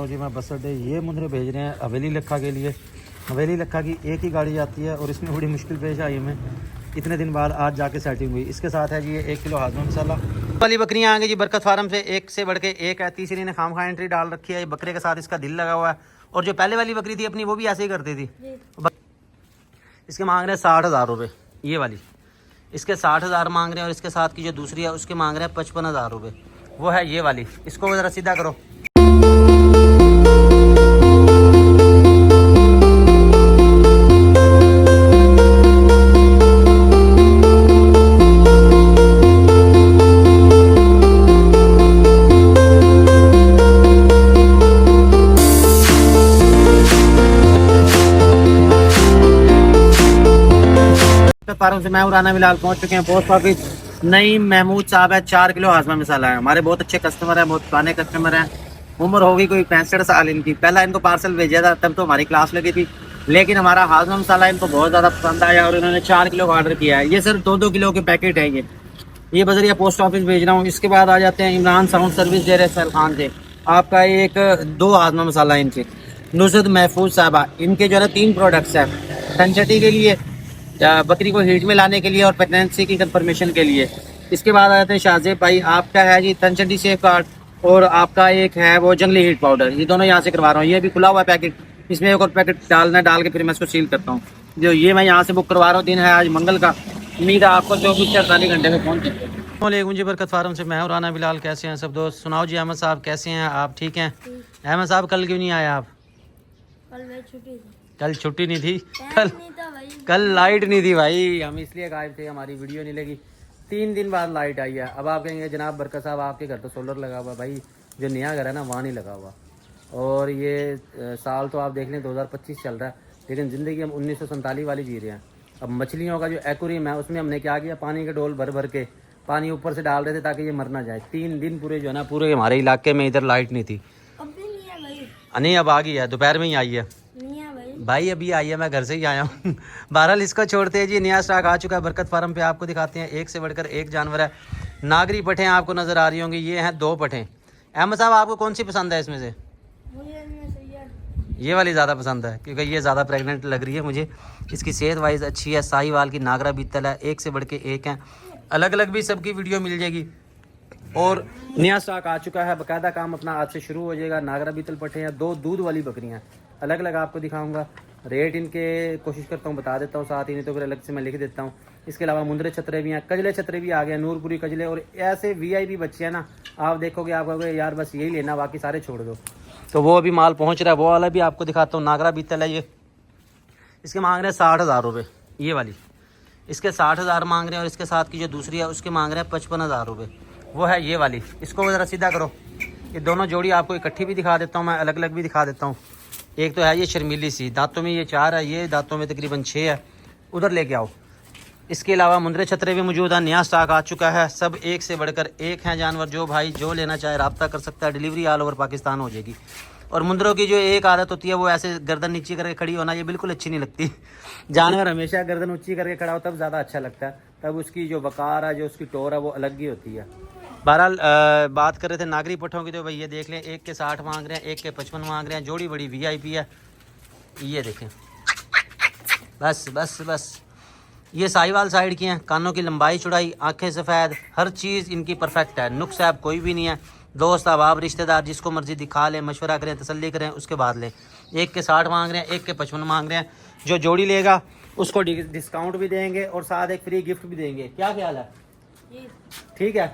जी मैं बस अड्डे ये मुंदरे भेज रहे हैं हवेली लखा के लिए। हवेली लखा की एक ही गाड़ी आती है और इसमें बड़ी मुश्किल पेश आई हमें, इतने दिन बाद आज जाके सेटिंग हुई। इसके साथ है जी ये 1 किलो हाजमा मसाला वाली बकरियां आ गई जी बरकत फार्म से, एक से बढ़ के एक है। तीसरी ने खाम खा एंट्री डाल रखी है, बकरे के साथ इसका दिल लगा हुआ है। और जो पहले वाली बकरी थी अपनी वो भी ऐसे ही करती थी। इसके मांग रहे हैं 60,000 रुपये ये वाली, इसके 60,000 मांग रहे हैं। और इसके साथ की जो दूसरी है उसके मांग रहे हैं 55,000 रुपये, वो है ये वाली। इसको ज़रा सीधा करो। फार्म से मैं राना बिलाल पहुंच चुके हैं पोस्ट ऑफिस। नईम महमूद साहब है, 4 किलो हाजमा मसाला है। हमारे बहुत अच्छे कस्टमर हैं, बहुत पुराने कस्टमर हैं। उम्र होगी कोई 65 साल इनकी। पहला इनको पार्सल भेजा था तब तो हमारी क्लास लगी थी, लेकिन हमारा हाजमा मसाला इनको बहुत ज़्यादा पसंद आया और इन्होंने 4 किलो का ऑर्डर किया है। ये सिर्फ 2-2 किलो के पैकेट है। ये बजरिया पोस्ट ऑफिस भेज रहा हूँ। इसके बाद आ जाते हैं इमरान साउंड सर्विस दे रहे सर खान से। आपका एक 2 हाजमा मसाला इनसे। नुसरत महफूज साहबा, इनके जो है 3 प्रोडक्ट्स हैं, टंचटी के लिए, बकरी को हीट में लाने के लिए और प्रेगनेंसी की कंफर्मेशन के लिए। इसके बाद आ जाते हैं शाहजेब भाई, आपका है जी तंचटी सेफ कार्ड और आपका एक है वो जंगली हीट पाउडर। ये दोनों यहाँ से करवा रहा हूँ। ये भी खुला हुआ है पैकेट, इसमें एक और पैकेट डालना है, डाल के फिर मैं इसको सील करता हूँ। जो ये मैं यहाँ से बुक करवा रहा हूँ। दिन है आज मंगल का, उम्मीद है आपको 24 से 48 घंटे में पहुँच जाएगा। जी बरकत फार्म से मैं राना बिलाल, कैसे हैं सब दोस्त? सुनाओ जी अहमद साहब कैसे हैं आप? ठीक हैं अहमद साहब? कल क्यों नहीं आए आप? कल छुट्टी नहीं थी, कल लाइट नहीं थी भाई, हम इसलिए गायब थे, हमारी वीडियो नहीं लगी। 3 दिन बाद लाइट आई है। अब आप कहेंगे जनाब बरकत साहब आपके घर तो सोलर लगा हुआ। भाई जो नया घर है ना वहाँ नहीं लगा हुआ। और ये साल तो आप देख लें 2025 चल रहा है, लेकिन ज़िंदगी हम 1947 वाली जी रहे हैं। अब मछलियों का जो एक्वेरियम है उसमें हमने क्या किया, पानी के डोल भर भर के पानी ऊपर से डाल रहे थे ताकि ये मर ना जाए। 3 दिन पूरे जो है ना, पूरे हमारे इलाके में इधर लाइट नहीं थी। नहीं अब आ गई है, दोपहर में ही आई है भाई, अभी आई है, मैं घर से ही आया हूँ। बहरहाल इसको छोड़ते हैं जी, नया स्टॉक आ चुका है बरकत फार्म पे। आपको दिखाते हैं, एक से बढ़कर एक जानवर है। नागरी पठें आपको नज़र आ रही होंगी, ये हैं 2 पठें। अहमद साहब आपको कौन सी पसंद है इसमें से? ये वाली ज़्यादा पसंद है क्योंकि ये ज़्यादा प्रेग्नेंट लग रही है मुझे। इसकी सेहत वाइज अच्छी है, साहिवाल की नागरा बीतल है, एक से बढ़ के एक हैं। अलग अलग भी सबकी वीडियो मिल जाएगी। और नया स्टॉक आ चुका है, बाकायदा काम अपना आज से शुरू हो जाएगा। नागरा बीतल पठे हैं, 2 दूध वाली बकरियां, अलग अलग आपको दिखाऊंगा। रेट इनके कोशिश करता हूँ बता देता हूँ साथ ही, नहीं तो फिर अलग से मैं लिख देता हूँ। इसके अलावा मुंदरे छतरे भी हैं, कजले छतरे भी आ गए, नूरपुरी कजले। और ऐसे VIP बच्चे हैं ना, आप देखोगे आप कहोगे यार बस यही लेना, बाकी सारे छोड़ दो। तो वो अभी माल पहुँच रहा है, वो वाला भी आपको दिखाता हूँ। नागरा बीतल है ये, इसके मांग रहे हैं 60,000 रुपये ये वाली। इसके 60,000 मांग रहे हैं। और इसके साथ की जो दूसरी है उसके मांग रहे हैं 55,000 रुपये, वो है ये वाली। इसको ज़रा सीधा करो। ये दोनों जोड़ी आपको इकट्ठी भी दिखा देता हूँ मैं, अलग अलग भी दिखा देता हूँ। एक तो है ये शर्मीली सी, दांतों में ये 4 है, ये दांतों में तकरीबन 6 है, उधर लेके आओ। इसके अलावा मुंदरे छतरे भी मौजूद हैं, नया स्टॉक आ चुका है। सब एक से बढ़कर एक हैं जानवर। जो भाई जो लेना चाहे रब्ता कर सकता है, डिलीवरी ऑल ओवर पाकिस्तान हो जाएगी। और मुंदरों की जो एक आदत होती है वो ऐसे गर्दन नीचे करके खड़ी होना, ये बिल्कुल अच्छी नहीं लगती। जानवर हमेशा गर्दन ऊँची करके खड़ा हो तब ज़्यादा अच्छा लगता है, तब उसकी जो वकार है, जो उसकी टोर है वो अलग ही होती है। बहरहाल बात कर रहे थे नागरी पठों की, तो भाई ये देख लें, एक के 60 मांग रहे हैं, एक के 55 मांग रहे हैं। जोड़ी बड़ी VIP है, ये देखें। बस बस बस ये साहिवाल साइड की हैं, कानों की लंबाई चौड़ाई, आंखें सफ़ेद, हर चीज़ इनकी परफेक्ट है, नुक्स ऐब कोई भी नहीं है। दोस्त अहबाब रिश्तेदार जिसको मर्जी दिखा लें, मशवरा करें, तसल्ली करें, उसके बाद लें। एक के 60 मांग रहे हैं, एक के 55 मांग रहे हैं। जो जोड़ी लेगा उसको डिस्काउंट भी देंगे और साथ एक फ्री गिफ्ट भी देंगे। क्या ख्याल है? ठीक है,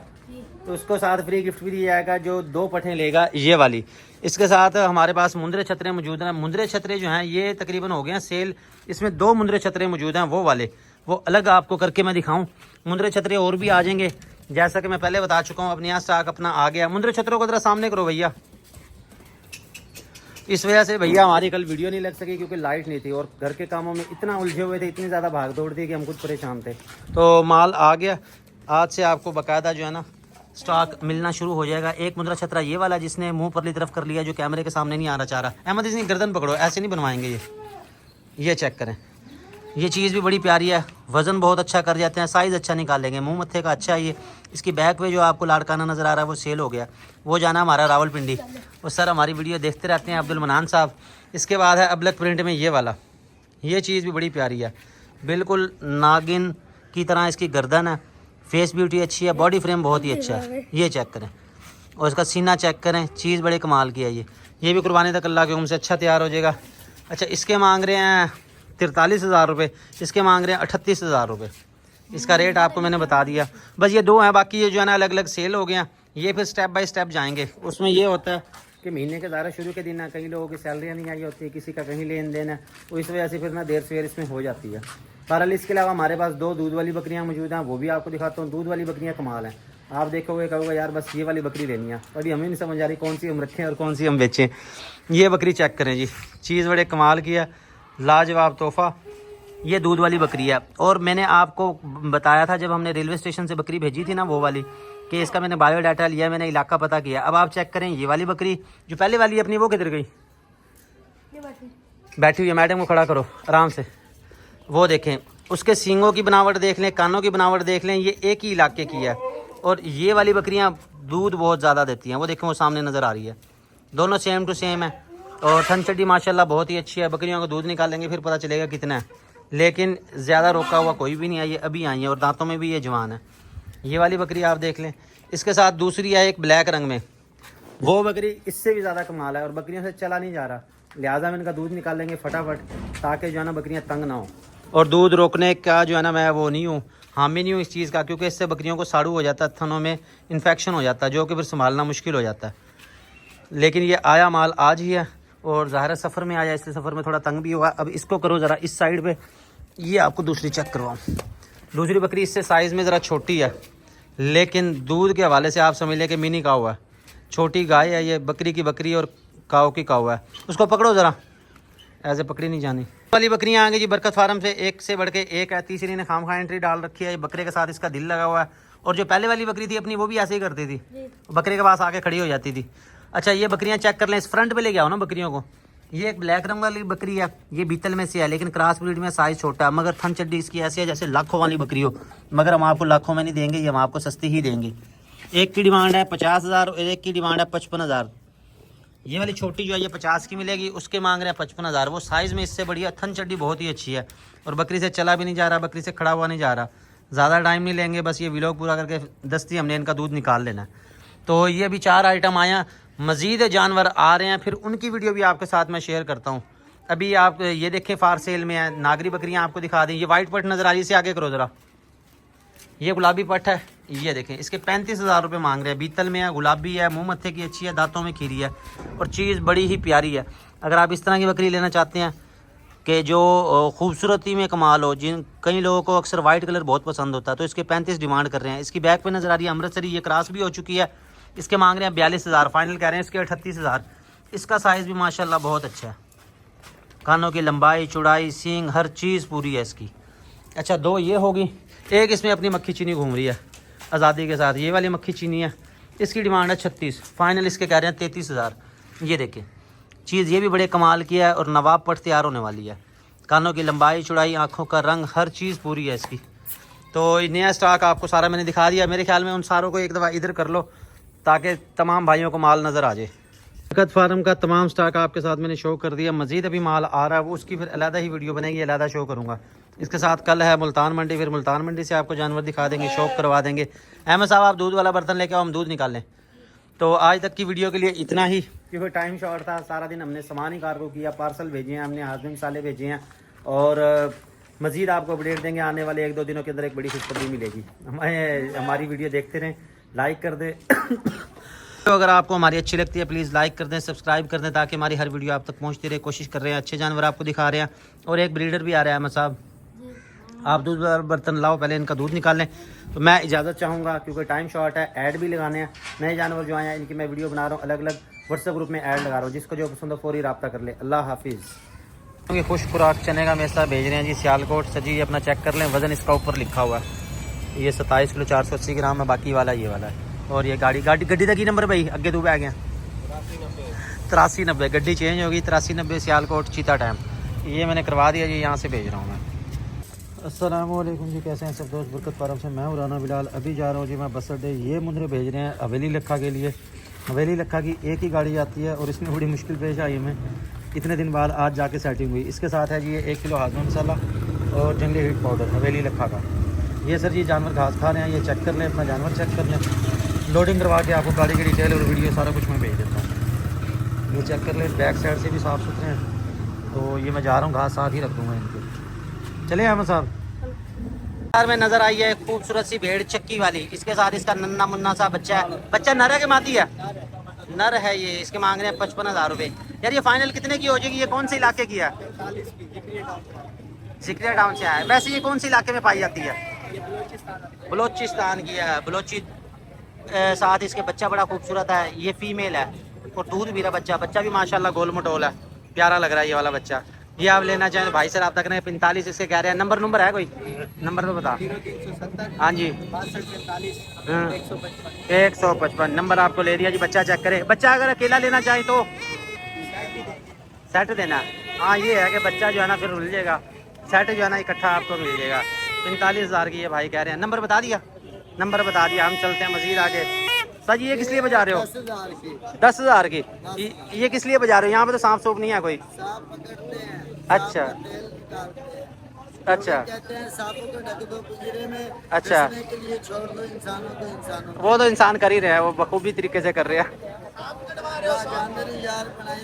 तो उसको साथ फ्री गिफ्ट भी दिया जाएगा जो 2 पठें लेगा ये वाली। इसके साथ हमारे पास मुंदरे छतरे मौजूद हैं। मुंदरे छतरे जो हैं ये तकरीबन हो गए हैं सेल। इसमें 2 मुंदरे छतरे मौजूद हैं, वो वाले, वो अलग आपको करके मैं दिखाऊं। मुंदरे छतरे और भी आ जाएंगे, जैसा कि मैं पहले बता चुका हूँ। अपने यहाँ स्टॉक अपना आ गया। मुंदरे छतरों को जरा सामने करो भैया। इस वजह से भैया हमारी कल वीडियो नहीं लग सकी क्योंकि लाइट नहीं थी और घर के कामों में इतना उलझे हुए थे, इतनी ज़्यादा भाग दौड़ थी कि हम खुद परेशान थे। तो माल आ गया। आज से आपको बाकायदा जो है ना स्टॉक मिलना शुरू हो जाएगा। एक मुंदरा छतरा ये वाला जिसने मुंह परली तरफ कर लिया, जो कैमरे के सामने नहीं आना चाह रहा। अहमद इसकी गर्दन पकड़ो, ऐसे नहीं बनवाएंगे ये चेक करें। ये चीज़ भी बड़ी प्यारी है, वज़न बहुत अच्छा कर जाते हैं, साइज़ अच्छा निकालेंगे, मुंह मत्थे का अच्छा है ये। इसकी बैक पे जो आपको लाड़काना नज़र आ रहा है वो सेल हो गया, वो जाना हमारा रावलपिंडी। और सर हमारी वीडियो देखते रहते हैं अब्दुल मनान साहब। इसके बाद है अबलक प्रिंट में ये वाला, ये चीज़ भी बड़ी प्यारी है, बिल्कुल नागिन की तरह इसकी गर्दन है, फेस ब्यूटी अच्छी है, बॉडी फ्रेम बहुत ही अच्छा है। ये चेक करें और इसका सीना चेक करें, चीज़ बड़े कमाल की है ये भी कुर्बानी तक अल्लाह के हुक्म से अच्छा तैयार हो जाएगा। अच्छा इसके मांग रहे हैं 43,000 रुपये, इसके मांग रहे हैं 38,000 रुपये। इसका रेट आपको मैंने बता दिया। बस ये दो हैं, बाकी ये जो है ना अलग अलग सेल हो गए हैं। ये फिर स्टेप बाय स्टेप जाएंगे। उसमें ये होता है कि महीने के ज़्यादा शुरू के दिन ना कई लोगों की सैलरियाँ नहीं आई होती है, किसी का कहीं लेन देन है, तो इस वजह से फिर ना देर सवेर इसमें हो जाती है। बहरहाल इसके अलावा हमारे पास 2 दूध वाली बकरियाँ मौजूद हैं, वो भी आपको दिखाता हूँ। दूध वाली बकरियाँ कमाल हैं, आप देखोगे कहोगे यार बस ये वाली बकरी लेनी है। अभी हमें नहीं समझ आ रही कौन सी हम रखें और कौन सी हम बेचें। ये बकरी चेक करें जी, चीज़ बड़े कमाल की है, लाजवाब तोहफ़ा। ये दूध वाली बकरी है और मैंने आपको बताया था जब हमने रेलवे स्टेशन से बकरी भेजी थी ना वो वाली, कि इसका मैंने बायोडाटा लिया, मैंने इलाका पता किया। अब आप चेक करें ये वाली बकरी जो पहले वाली अपनी, वो किधर गई? बैठी हुई है। मैडम को खड़ा करो आराम से। वो देखें, उसके सींगों की बनावट देख लें, कानों की बनावट देख लें, ये एक ही इलाके की है। और ये वाली बकरियां दूध बहुत ज़्यादा देती हैं, वो देखें वो सामने नज़र आ रही है, दोनों सेम टू सेम है। और थन चड्डी माशाल्लाह बहुत ही अच्छी है। बकरियों का दूध निकालेंगे फिर पता चलेगा कितना है, लेकिन ज़्यादा रोका हुआ कोई भी नहीं है, ये अभी आई है और दांतों में भी ये जवान है। ये वाली बकरी आप देख लें। इसके साथ दूसरी है एक ब्लैक रंग में, वो बकरी इससे भी ज़्यादा कमाल है और बकरियों से चला नहीं जा रहा, लिहाजा में इनका दूध निकालेंगे फटाफट, ताकि जो है ना बकरियाँ तंग ना हो। और दूध रोकने का जो है ना मैं वो नहीं हूँ, हामी नहीं हूँ इस चीज़ का, क्योंकि इससे बकरियों को साड़ू हो जाता है, थनों में इन्फेक्शन हो जाता है, जो कि फिर संभालना मुश्किल हो जाता है। लेकिन ये आया माल आज ही है और ज़ाहिर सफ़र में आया, इसलिए सफ़र में थोड़ा तंग भी हुआ। अब इसको करो ज़रा इस साइड पे, ये आपको दूसरी चेक करवाऊँ। दूसरी बकरी इससे साइज़ में ज़रा छोटी है, लेकिन दूध के हवाले से आप समझ लें कि मिनी काऊ है, छोटी गाय है ये, बकरी की बकरी और काऊ की काऊ है। उसको पकड़ो ज़रा, ऐसे पकड़ी नहीं जानी। वाली बकरियाँ आ गई जी बरकत फार्म से, एक से बढ़ के एक है। तीसरी ने खामखा एंट्री डाल रखी है, बकरे के साथ इसका दिल लगा हुआ है। और जो पहले वाली बकरी थी अपनी, वो भी ऐसे ही करती थी, बकरे के पास आके खड़ी हो जाती थी। अच्छा ये बकरियां चेक कर लें, इस फ्रंट पे ले आओ ना बकरियों को। ये एक ब्लैक रंग वाली बकरी है, ये बीतल में से है, लेकिन क्रॉस ब्रीड में साइज़ छोटा है, मगर थन चड्डी इसकी ऐसी है जैसे लाखों वाली बकरी हो। मगर हम आपको लाखों में नहीं देंगे, ये हम आपको सस्ती ही देंगे। एक की डिमांड है 50,000 और एक की डिमांड है 55,000। ये वाली छोटी जो है ये 50 की मिलेगी, उसके मांग रहे हैं 55,000। वो साइज़ में इससे बढ़िया, थन चड्डी बहुत ही अच्छी है और बकरी से चला भी नहीं जा रहा, बकरी से खड़ा हुआ नहीं जा रहा। ज़्यादा टाइम नहीं लेंगे, बस ये व्लॉग पूरा करके दस्ती हमने इनका दूध निकाल लेना है। तो ये अभी 4 आइटम आया, मज़ीद जानवर आ रहे हैं, फिर उनकी वीडियो भी आपके साथ मैं शेयर करता हूँ। अभी आप ये देखें फार सेल में है, नागरी बकरियाँ आपको दिखा दें। ये वाइट पट नज़र आ रही है, इसे आगे करो ज़रा। ये गुलाबी पट है, ये देखें, इसके 35,000 रुपये मांग रहे हैं। बीतल में है, गुलाबी है, मुंह मत्थे की अच्छी है, दांतों में खीरी है और चीज़ बड़ी ही प्यारी है। अगर आप इस तरह की बकरी लेना चाहते हैं कि जो खूबसूरती में कमाल हो, जिन कई लोगों को अक्सर वाइट कलर बहुत पसंद होता है, तो इसके 35 डिमांड कर रहे हैं। इसकी बैक पे नज़र आ रही है अमृतसरी, ये क्रॉस भी हो चुकी है, इसके मांग रहे हैं 42,000, फाइनल कह रहे हैं इसके 38,000। इसका साइज़ भी माशाल्लाह बहुत अच्छा है, कानों की लंबाई, चौड़ाई, सींग, हर चीज़ पूरी है इसकी। अच्छा 2 ये होगी, एक इसमें अपनी मक्खी चीनी घूम रही है आज़ादी के साथ, ये वाली मक्खी चीनी है, इसकी डिमांड है 36, फाइनल इसके कह रहे हैं 33,000। ये देखें चीज़ ये भी बड़े कमाल की है और नवाब पट तैयार होने वाली है, कानों की लंबाई, चौड़ाई, आँखों का रंग, हर चीज़ पूरी है इसकी। तो नया स्टॉक आपको सारा मैंने दिखा दिया। मेरे ख्याल में उन सारों को एक दफ़ा इधर कर लो ताकि तमाम भाइयों को माल नज़र आ जाए। बरकत फार्म का तमाम स्टॉक आपके साथ मैंने शो कर दिया। मज़ीद अभी माल आ रहा है, वो उसकी फिर अलहदा ही वीडियो बनेगी, अलहदा शो करूँगा। इसके साथ कल है मुल्तान मंडी, फिर मुल्तान मंडी से आपको जानवर दिखा देंगे, शौक करवा देंगे। अहमद साहब आप दूध वाला बर्तन लेके आओ, हम दूध निकाल लें। तो आज तक की वीडियो के लिए इतना ही, क्योंकि टाइम शॉर्ट था। सारा दिन हमने सामान ही कार्गो किया, पार्सल भेजे हैं हमने, हाज़िर मसाले भेजे हैं और मज़ीद आपको अपडेट देंगे आने वाले 1-2 दिनों के अंदर। एक बड़ी खुशखबरी मिलेगी। हमारी वीडियो देखते रहें, लाइक कर दें। तो अगर आपको हमारी अच्छी लगती है प्लीज़ लाइक कर दें, सब्सक्राइब कर दें, ताकि हमारी हर वीडियो आप तक पहुंचती रहे। कोशिश कर रहे हैं, अच्छे जानवर आपको दिखा रहे हैं। और एक ब्रीडर भी आ रहा है अहमद साहब, आप दूध बर्तन लाओ, पहले इनका दूध निकाल लें। तो मैं इजाज़त चाहूँगा क्योंकि टाइम शॉर्ट है, ऐड भी लगाने हैं। नए जानवर जो आए हैं इनकी मैं वीडियो बना रहा हूँ, अलग अलग व्हाट्सएप ग्रुप में ऐड लगा रहा हूँ, जिसको जो पसंद हो फौरी रब्ता कर ले। अल्लाह हाफिज़। खुश खुराक चने का मेसा भेज रहे हैं जी सियालकोट से जी, अपना चेक कर लें, वज़न इसका ऊपर लिखा हुआ है। ये 27 किलो 480 ग्राम है, बाकी वाला ये वाला है। और ये गड्डी तक ही नंबर भाई अगे तू आ गया 8390, गड्डी चेंज होगी 8390 सियालकोट चीता टाइम। ये मैंने करवा दिया जी, यहाँ से भेज रहा हूँ मैं। अस्सलामुअलैकुम जी, कैसे हैं सब दोस्त। बरकत फार्म से मैं हूं राना बिलाल। अभी जा रहा हूं जी मैं बस अड्डे। ये मुंदरे भेज रहे हैं हवेली लखा के लिए। हवेली लखा की एक ही गाड़ी आती है और इसमें बड़ी मुश्किल पेश आई हमें, इतने दिन बाद आज जाके सेटिंग हुई। इसके साथ है जी ये 1 किलो हाजमा मसाला और जंगली हीट पाउडर हवेली लखा का। ये सर जी जानवर घास खा रहे हैं, ये चेक कर लें, अपना जानवर चेक कर लें। लोडिंग करवा के आपको गाड़ी की डिटेल और वीडियो सारा कुछ मैं भेज देता हूँ। ये चेक कर लें, बैक साइड से भी साफ़ सुथरे हैं। तो ये मैं जा रहा हूँ, घास साथ ही रख दूँगा इनके। चले अहमद साहब। में नजर आई है खूबसूरत सी भेड़ चक्की वाली। इसके साथ इसका नन्ना मुन्ना सा बच्चा है। बच्चा नर है कि मादी है? नर है ये। इसके मांग रहे हैं 55,000 रुपये। यार ये फाइनल कितने की हो जाएगी? ये कौन से इलाके की है? सिकरिया टाउन से है। वैसे ये कौन से इलाके में पाई जाती है? बलोचिस्तान की है। बलोची साथ इसके बच्चा बड़ा खूबसूरत है। ये फीमेल है और दूध भी रहा। बच्चा भी माशाल्लाह गोल मटोल है, प्यारा लग रहा है ये वाला बच्चा। ये आप लेना चाहें तो भाई से रब्ता करें। 45 इसके कह रहे हैं। नंबर है कोई? नंबर तो बता। हाँ जी, 155 नंबर आपको ले दिया जी। बच्चा चेक करे। बच्चा अगर अकेला लेना चाहे तो सेट देना। हाँ ये है कि बच्चा जो है ना फिर रुल जाएगा, सेट जो है ना इकट्ठा आपको मिल जाएगा। 45,000 की ये भाई कह रहे हैं। नंबर बता दिया? नंबर बता दिया। हम चलते हैं मजीद आगे। सर ये किस लिए बजा रहे हो? 10,000 की। ये किस लिए बजा रहे हो? यहाँ पे तो सांप सूप नहीं है कोई। अच्छा अच्छा अच्छा, वो तो इंसान कर ही रहे हैं, वो बखूबी तरीके से कर रहे हैं।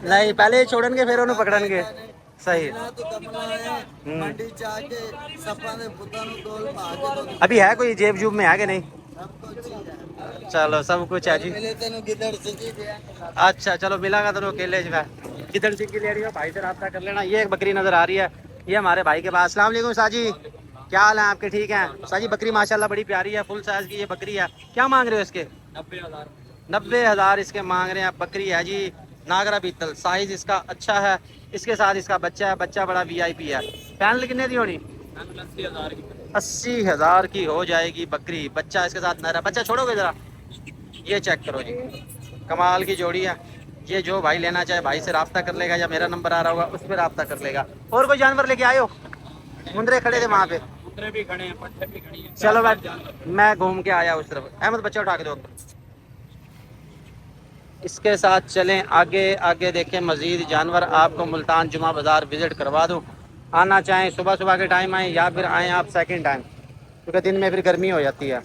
नहीं पहले छोड़नगे फिर उन्हें पकड़नगे। सही। अभी है कोई जेब जूब में है कि नहीं? चलो सब कुछ है जी। अच्छा चलो मिला का तो अकेले जो है किधर से ले रही हो भाई से रब्ता कर लेना। ये एक बकरी नजर आ रही है, ये हमारे भाई के पास। अस्सलाम वालेकुम साजी, क्या हाल है आपके? ठीक हैं साजी। बकरी माशाल्लाह बड़ी प्यारी है, फुल साइज की ये बकरी है। क्या मांग रहे हो इसके? 90,000 इसके मांग रहे हैं। बकरी है जी नागरा बीतल, साइज इसका अच्छा है। इसके साथ इसका बच्चा है, बच्चा बड़ा VIP है। पैनल कितने दी होनी? 80,000 की हो जाएगी बकरी। बच्चा इसके साथ नर है। बच्चा छोड़ोगे जरा, ये चेक करो जी, कमाल की जोड़ी है। ये जो भाई लेना चाहे भाई से रब्ता कर लेगा, या मेरा नंबर आ रहा होगा उस पर रब्ता कर लेगा। और कोई जानवर लेके आए हो? मुंदरे खड़े थे वहाँ पे, मुंदरे भी खड़े हैं, पट्टे भी खड़ी हैं। चलो मैं घूम के आया उस तरफ। अहमद बच्चा उठा के दो। इसके साथ चलें आगे आगे, देखें मजीद जानवर। आपको मुल्तान जुमा बाज़ार विज़िट करवा दूँ। आना चाहें सुबह सुबह के टाइम आएँ या फिर आएँ आप सेकंड टाइम, क्योंकि दिन में फिर गर्मी हो जाती है।